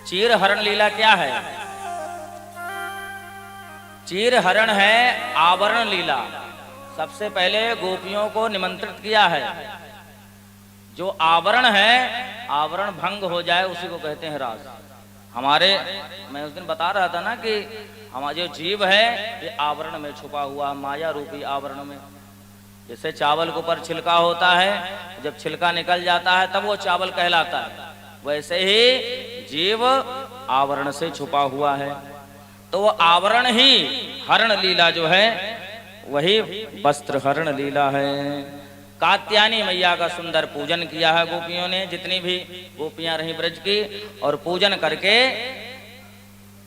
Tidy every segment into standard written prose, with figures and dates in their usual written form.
चीर हरण लीला क्या है? चीर हरण है आवरण लीला। सबसे पहले गोपियों को निमंत्रित किया है। जो आवरण है, आवरण भंग हो जाए उसी को कहते हैं रास। मैं उस दिन बता रहा था ना कि हमारा जो जीव है ये आवरण में छुपा हुआ, माया रूपी आवरण में। जैसे चावल के ऊपर छिलका होता है, जब छिलका निकल जाता है तब वो चावल कहलाता है, वैसे ही जीव आवरण से छुपा हुआ है। तो वो आवरण ही हरण लीला जो है वही वस्त्र हरण लीला है। कात्यायनी मैया का सुंदर पूजन किया है गोपियों ने, जितनी भी गोपियां रही ब्रज की, और पूजन करके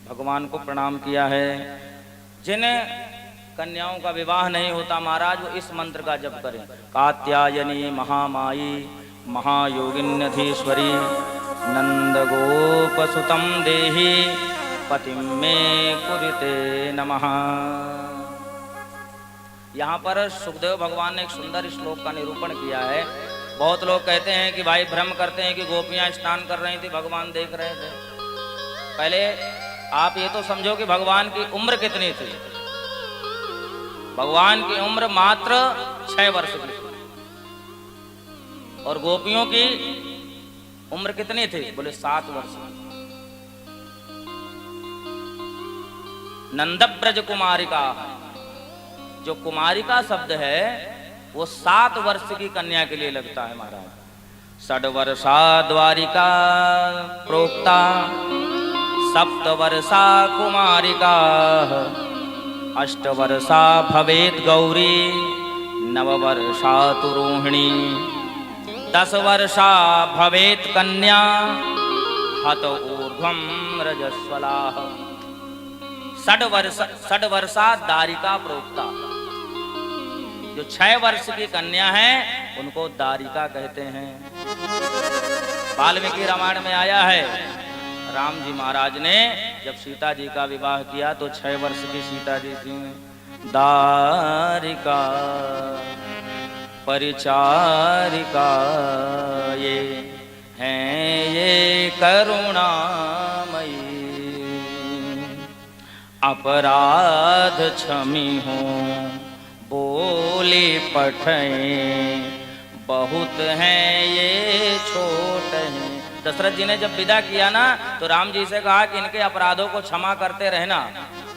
भगवान को प्रणाम किया है। जिन कन्याओं का विवाह नहीं होता महाराज, वो इस मंत्र का जप करें। कात्यायनी महामाई महायोगिन्यधीश्वरी नंद गोपसुतम देहि पतिम मे कुरुते नमः। यहाँ पर सुखदेव भगवान ने एक सुंदर श्लोक का निरूपण किया है। बहुत लोग कहते हैं कि भाई भ्रम करते हैं कि गोपियां स्नान कर रही थी, भगवान देख रहे थे। पहले आप ये तो समझो कि भगवान की उम्र कितनी थी। भगवान की उम्र मात्र 6 वर्ष की थी, और गोपियों की उम्र कितनी थी? बोले 7 वर्ष। नंदब्रज कुमारिका, जो कुमारिका शब्द है वो 7 वर्ष की कन्या के लिए लगता है महाराज। 6 वर्षा द्वारिका प्रोक्ता, 7 वर्षा कुमारिका, 8 वर्षा भवेत गौरी, 9 वर्षा तु रोहिणी, 10 वर्षा भवेत कन्या, हत ऊर्ध्वं रजस्वला। 6 वर्षा दारिका प्रोक्ता, जो 6 वर्ष की कन्या है उनको दारिका कहते हैं। वाल्मीकि रामायण में आया है, राम जी महाराज ने जब सीता जी का विवाह किया तो 6 वर्ष की सीता जी थी। दारिका परिचारिका ये हैं ये करुणामयी, अपराध क्षमी हो बोले पठें, बहुत हैं ये छोट हैं। दशरथ जी ने जब विदा किया ना तो राम जी से कहा कि इनके अपराधों को क्षमा करते रहना,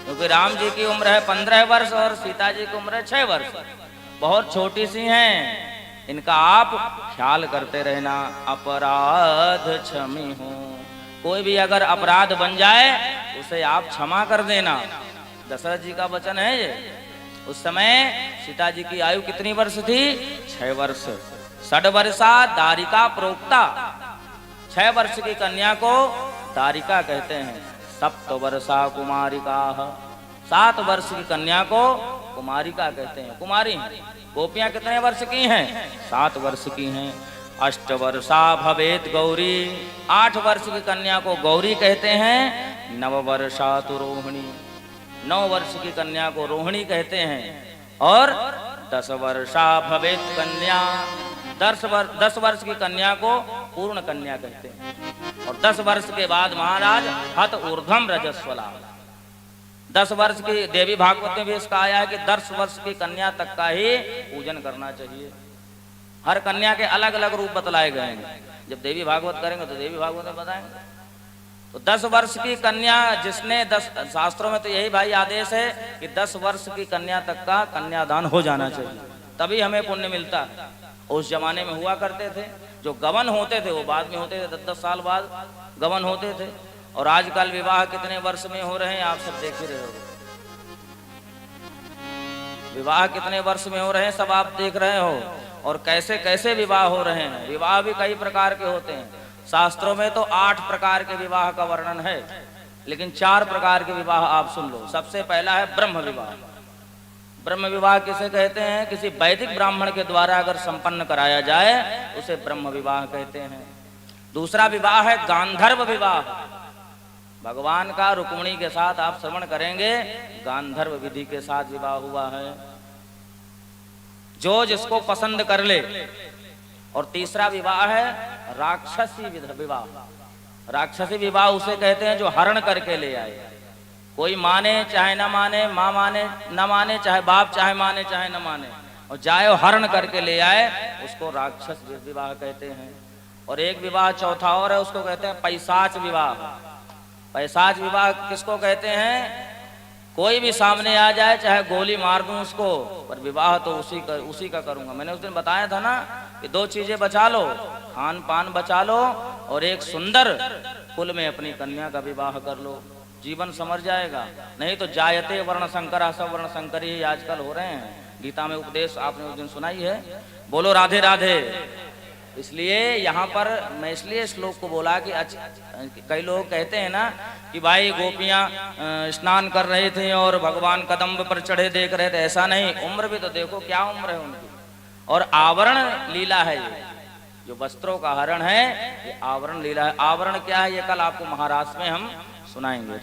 क्योंकि राम जी की उम्र है 15 वर्ष और सीता जी की उम्र है 6 वर्ष, बहुत छोटी सी हैं, इनका आप ख्याल करते रहना। अपराध क्षमी हो, कोई भी अगर अपराध बन जाए उसे आप क्षमा कर देना। दशरथ जी का वचन है ये। उस समय सीता जी की आयु कितनी वर्ष थी? 6 वर्ष। 6 वर्षा दारिका प्रोक्ता, 6 वर्ष की कन्या को दारिका कहते हैं। 7 वर्षा कुमारिका, 7 वर्ष की कन्या को कुमारिका कहते हैं। कुमारी गोपियां कितने वर्ष की हैं? 7 वर्ष की हैं। 8 वर्षा भवेत गौरी, 8 वर्ष की कन्या को गौरी कहते हैं। 9 वर्षा तु रोहिणी, 9 वर्ष की कन्या को रोहिणी कहते हैं। और 10 वर्षा भवेत कन्या, 10 वर्ष की कन्या को पूर्ण कन्या कहते हैं। और 10 वर्ष के बाद महाराज हत ऊर्ध्वम रजस्वला, 10 वर्ष की देवी भागवत में भी इसका आया है कि 10 वर्ष की कन्या तक का ही पूजन करना चाहिए। हर कन्या के अलग अलग रूप बतलाए गए हैं। जब देवी भागवत करेंगे तो देवी भागवत में बताएंगे। तो 10 वर्ष की कन्या जिसने 10, शास्त्रों में तो यही भाई आदेश है कि 10 वर्ष की कन्या तक का कन्यादान हो जाना चाहिए, तभी हमें पुण्य मिलता है। उस जमाने में हुआ करते थे, जो गवन होते थे वो बाद में होते थे, 10-10 साल बाद गवन होते थे। और आजकल विवाह कितने वर्ष में हो रहे हैं आप सब देख ही रहे हो। विवाह कितने वर्ष में हो रहे हैं सब आप देख रहे हो, और कैसे कैसे विवाह हो रहे हैं। विवाह भी कई प्रकार के होते हैं। शास्त्रों में तो 8 प्रकार के विवाह का वर्णन है, लेकिन 4 प्रकार के विवाह आप सुन लो। सबसे पहला है ब्रह्म विवाह। ब्रह्म विवाह किसे कहते हैं? किसी वैदिक ब्राह्मण के द्वारा अगर संपन्न कराया जाए उसे ब्रह्म विवाह कहते हैं। दूसरा विवाह है गांधर्व विवाह। भगवान का रुक्मिणी के साथ आप श्रवण करेंगे, गांधर्व विधि के साथ विवाह हुआ है, जो जिसको पसंद कर ले। और तीसरा विवाह है राक्षसी विवाह। राक्षसी विवाह उसे कहते हैं जो हरण करके ले आए। कोई माने चाहे न माने, माँ माने न माने, चाहे बाप चाहे माने चाहे न माने, और जाए वो हरण करके ले आए, उसको राक्षस विवाह कहते हैं। और एक विवाह चौथा और है, उसको कहते हैं पैशाच विवाह। पैशाच विवाह किसको कहते हैं? कोई भी सामने आ जाए चाहे गोली मार दूं उसको, पर विवाह तो उसी का करूंगा। मैंने उस दिन बताया था ना कि दो चीजें बचा लो, खान पान बचा लो और एक सुंदर कुल में अपनी कन्या का विवाह कर लो, जीवन समझ जाएगा। नहीं तो जायते वर्ण संकरा, सब वर्ण संकरी ही आजकल हो रहे हैं। गीता में उपदेश आपने उस दिन सुनाई है। बोलो राधे राधे। इसलिए यहाँ पर मैं इसलिए श्लोक को बोला कि कई लोग कहते हैं ना कि भाई गोपियां स्नान कर रही थी और भगवान कदम्ब पर चढ़े देख रहे थे। ऐसा नहीं, उम्र भी तो देखो क्या उम्र है उनकी। और आवरण लीला है, ये जो वस्त्रों का हरण है ये आवरण लीला है। आवरण क्या है ये कल आपको महाराष्ट्र में हम सुनाएंगे। तो